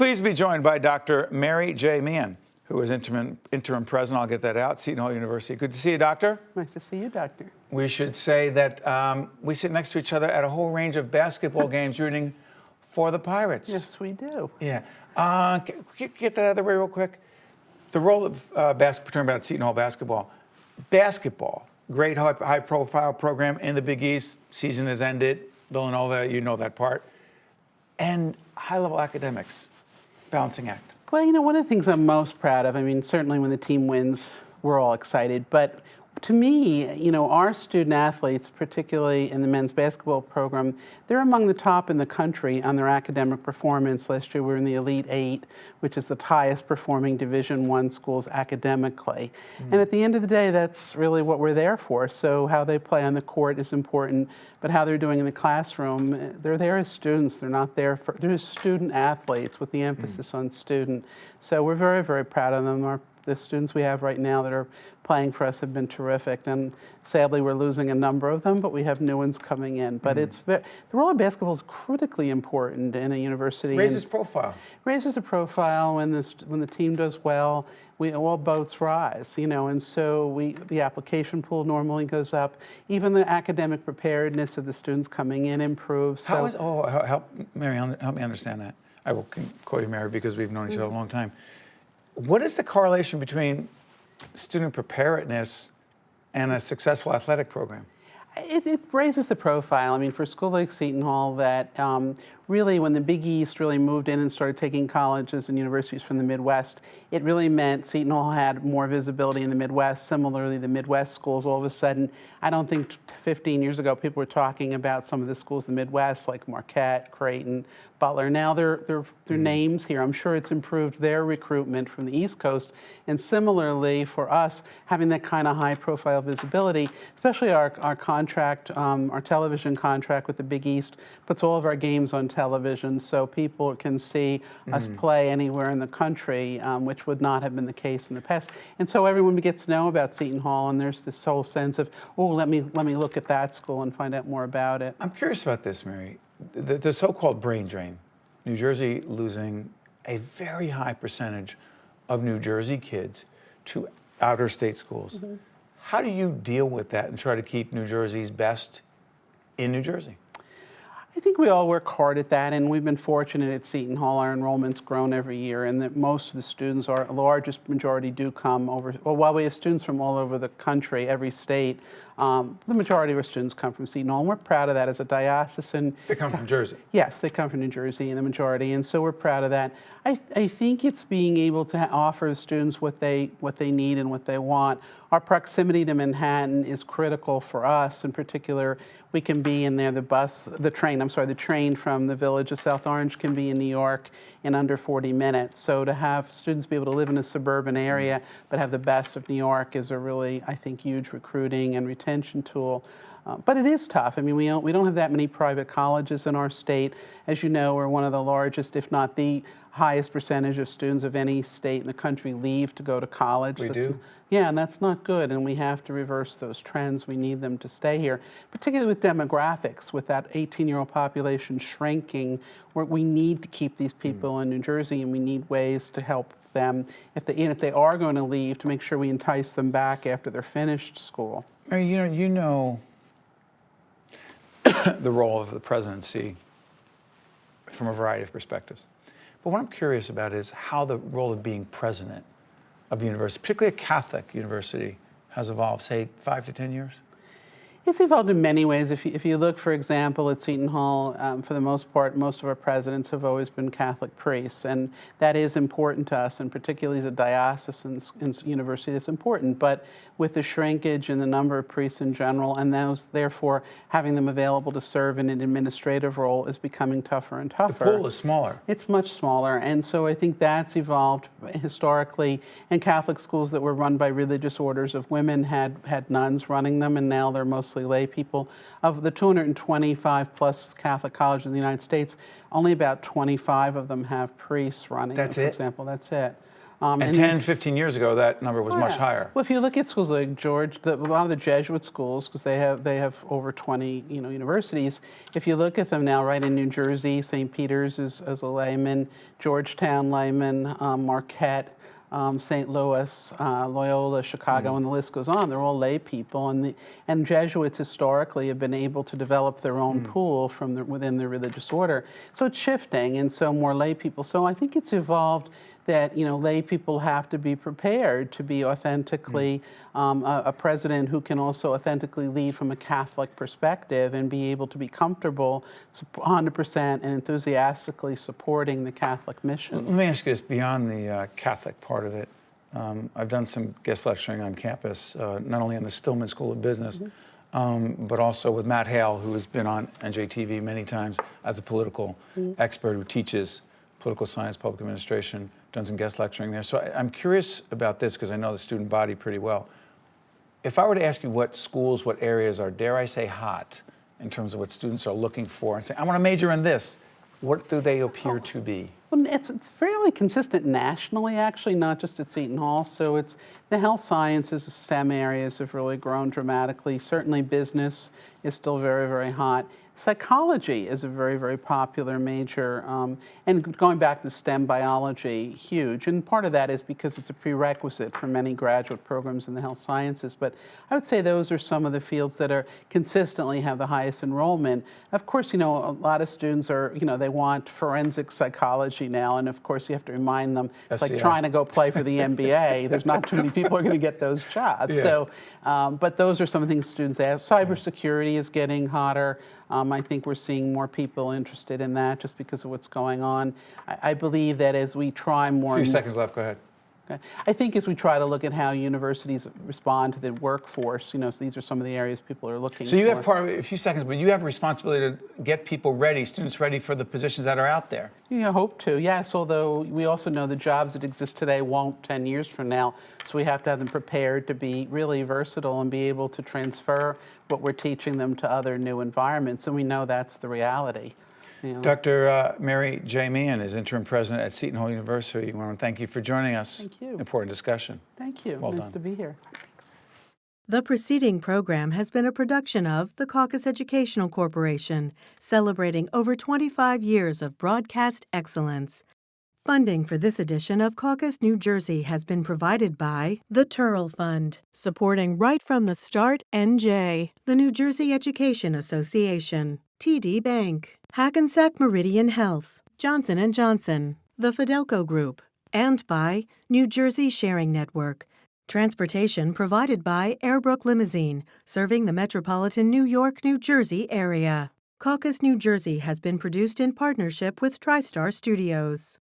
pleased to be joined by Dr. Mary J. Meehan, who is interim president. I'll get that out. Seton Hall University. Good to see you, Doctor. Nice to see you, Doctor. We should say that we sit next to each other at a whole range of basketball games rooting for the Pirates. Yes, we do. Yeah. Get that out of the way real quick. The role of talking about Seton Hall basketball. Basketball, great high-profile program in the Big East. Season has ended. Villanova, you know that part. And high-level academics, balancing act. Well, you know, one of the things I'm most proud of, I mean, certainly when the team wins, we're all excited, but to me, you know, our student athletes, particularly in the men's basketball program, they're among the top in the country on their academic performance. Last year we were in the Elite Eight, which is the highest performing Division I schools academically. And at the end of the day, that's really what we're there for. So how they play on the court is important, but how they're doing in the classroom, they're there as students. They're not there for, they're student athletes with the emphasis on student. So we're very, very proud of them. The students we have right now that are playing for us have been terrific, and sadly we're losing a number of them, but we have new ones coming in. But the role of basketball is critically important in a university. Raises profile. Raises the profile. When the team does well, all boats rise, you know, and so the application pool normally goes up. Even the academic preparedness of the students coming in improves. How is, help Mary, help me understand that. I will call you Mary because we've known each other a long time. What is the correlation between student preparedness and a successful athletic program? It raises the profile. I mean, for a school like Seton Hall that really, when the Big East really moved in and started taking colleges and universities from the Midwest, it really meant Seton Hall had more visibility in the Midwest. Similarly, the Midwest schools, all of a sudden, I don't think 15 years ago people were talking about some of the schools in the Midwest, like Marquette, Creighton, Butler. Now they're names here. I'm sure it's improved their recruitment from the East Coast. And similarly, for us, having that kind of high-profile visibility, especially our contract, our television contract with the Big East, puts all of our games on television so people can see us play anywhere in the country, which would not have been the case in the past. And so everyone gets to know about Seton Hall, and there's this whole sense of, oh, let me look at that school and find out more about it. I'm curious about this, Mary. The so-called brain drain. New Jersey losing a very high percentage of New Jersey kids to outer state schools. How do you deal with that and try to keep New Jersey's best in New Jersey? I think we all work hard at that, and we've been fortunate at Seton Hall. Our enrollment's grown every year, and that most of the students, the largest majority, do come over. Well, while we have students from all over the country, every state, the majority of our students come from Seton Hall, and we're proud of that as a diocesan. They come from Jersey. Yes, they come from New Jersey in the majority, and so we're proud of that. I think it's being able to offer students what they need and what they want. Our proximity to Manhattan is critical for us. In particular, we can be in there, the train from the village of South Orange can be in New York in under 40 minutes. So to have students be able to live in a suburban area but have the best of New York is a really, I think, huge recruiting and retention tool. But it is tough. I mean, we don't have that many private colleges in our state. As you know, we're one of the largest, if not the highest percentage of students of any state in the country leave to go to college. We do? Yeah, and that's not good, and we have to reverse those trends. We need them to stay here, particularly with demographics, with that 18-year-old population shrinking. We need to keep these people in New Jersey, and we need ways to help them, if they are going to leave, to make sure we entice them back after they're finished school. Mary, you know the role of the presidency from a variety of perspectives. But what I'm curious about is how the role of being president of the university, particularly a Catholic university, has evolved, say, 5 to 10 years? It's evolved in many ways. If you look, for example, at Seton Hall, for the most part, most of our presidents have always been Catholic priests, and that is important to us, and particularly as a diocesan university, that's important. But with the shrinkage in the number of priests in general, and those, therefore, having them available to serve in an administrative role is becoming tougher and tougher. The pool is smaller. It's much smaller, and so I think that's evolved historically. And Catholic schools that were run by religious orders of women had nuns running them, and now they're mostly lay people. Of the 225 plus Catholic colleges in the United States, only about 25 of them have priests running them, for example. That's it. And 10, 15 years ago, that number was much higher. Well, if you look at schools like George, a lot of the Jesuit schools, because they have over 20 universities. If you look at them now, right in New Jersey, St. Peter's is a layman, Georgetown layman, Marquette, St. Louis, Loyola, Chicago, and the list goes on. They're all lay people, and Jesuits historically have been able to develop their own pool from within their religious order. So it's shifting, and so more lay people. So I think it's evolved that lay people have to be prepared to be authentically a president who can also authentically lead from a Catholic perspective and be able to be comfortable 100% and enthusiastically supporting the Catholic mission. Let me ask you this, beyond the Catholic part of it. I've done some guest lecturing on campus, not only on the Stillman School of Business, but also with Matt Hale, who has been on NJTV many times as a political expert who teaches political science, public administration, done some guest lecturing there. So I'm curious about this because I know the student body pretty well. If I were to ask you what schools, what areas are, dare I say, hot in terms of what students are looking for and say, I want to major in this, what do they appear to be? Well, it's fairly consistent nationally, actually, not just at Seton Hall. So it's the health sciences, the STEM areas have really grown dramatically. Certainly business is still very, very hot. Psychology is a very, very popular major, and going back to STEM biology, huge. And part of that is because it's a prerequisite for many graduate programs in the health sciences. But I would say those are some of the fields that are consistently have the highest enrollment. Of course, a lot of students are, they want forensic psychology now, and of course you have to remind them, it's like trying to go play for the NBA. There's not too many people who are going to get those jobs. Yeah. So, but those are some of the things students ask. Cybersecurity is getting hotter. I think we're seeing more people interested in that just because of what's going on. I believe that as we try more... A few seconds left, go ahead. Okay. I think as we try to look at how universities respond to the workforce, so these are some of the areas people are looking for. So you have a few seconds, but you have a responsibility to get people ready, students ready for the positions that are out there. Yeah, hope to, yes, although we also know the jobs that exist today won't 10 years from now, so we have to have them prepared to be really versatile and be able to transfer what we're teaching them to other new environments, and we know that's the reality. Dr. Mary J. Meehan is interim president at Seton Hall University. I want to thank you for joining us. Thank you. Important discussion. Thank you. Well nice done. to be here. Thanks. The preceding program has been a production of the Caucus Educational Corporation, celebrating over 25 years of broadcast excellence. Funding for this edition of Caucus New Jersey has been provided by the Turrell Fund, supporting Right from the Start NJ, the New Jersey Education Association, TD Bank, Hackensack Meridian Health, Johnson & Johnson, the Fidelco Group, and by New Jersey Sharing Network. Transportation provided by Airbrook Limousine, serving the metropolitan New York, New Jersey area. Caucus New Jersey has been produced in partnership with TriStar Studios.